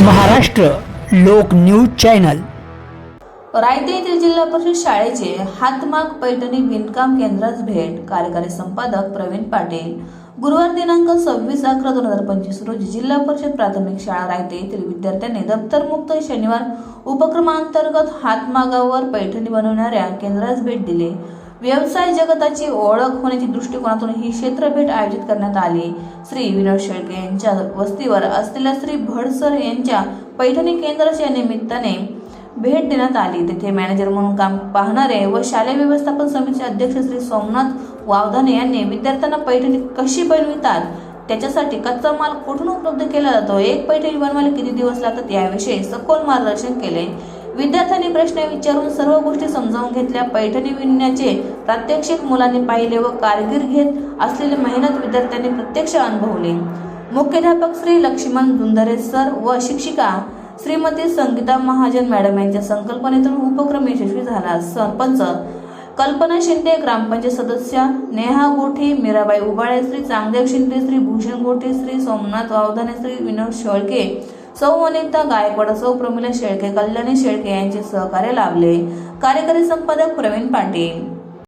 महाराष्ट्र लोक news channel रायते येथील जिल्हा परिषद शाळेचे हातमाग पैठणी विणकाम केंद्रास भेट. कार्यकारी संपादक प्रवीण पाटील. गुरुवार दिनांक 26/11/2025 रोजी जिल्हा परिषद प्राथमिक शाळा रायते येथील विद्यार्थ्यांनी दप्तरमुक्त शनिवार उपक्रमांतर्गत हातमागावर पैठणी बनवणाऱ्या केंद्रास भेट दिली. व्यवसाय जगताची ओळख होण्याच्या दृष्टिकोनातून ही क्षेत्र भेट आयोजित करण्यात आली. श्री विनोद शेळके यांच्या वस्तीवर असलेल्या श्री भडसर यांच्या पैठणी केंद्राच्या निमित्ताने भेट देण्यात आली. तेथे मॅनेजर म्हणून काम पाहणारे व शालेय व्यवस्थापन समितीचे अध्यक्ष श्री सोमनाथ वावधाने यांनी विद्यार्थ्यांना पैठणी कशी बनवितात, त्याच्यासाठी कच्चा माल कुठून उपलब्ध केला जातो, एक पैठणी बनवायला किती दिवस लागतात याविषयी सखोल मार्गदर्शन केले. विद्यार्थ्यांनी प्रश्न विचारून सर्व गोष्टी समजावून घेतल्या. पैठणी विणण्याचे प्रात्यक्षिक मुलांनी पाहिले व कारकीर्द घेत असलेली मेहनत विद्यार्थ्यांनी प्रत्यक्ष अनुभवली. मुख्याध्यापक श्री लक्ष्मण जुंधरे सर व शिक्षिका श्रीमती संगीता महाजन मॅडम यांच्या संकल्पनेतून उपक्रम यशस्वी झाला. सरपंच कल्पना शिंदे, ग्रामपंचायत सदस्य नेहा गोठे, मीराबाई उबाळे, श्री चांगदेव शिंदे, श्री भूषण गोठे, श्री सोमनाथ वावधाने, श्री विनोद शेळके, सौ अनिता गायकवाड, सौ प्रमिला शेळके, कल्याणी शेळके यांचे सहकार्य लाभले. कार्यकारी संपादक प्रवीण पाटील.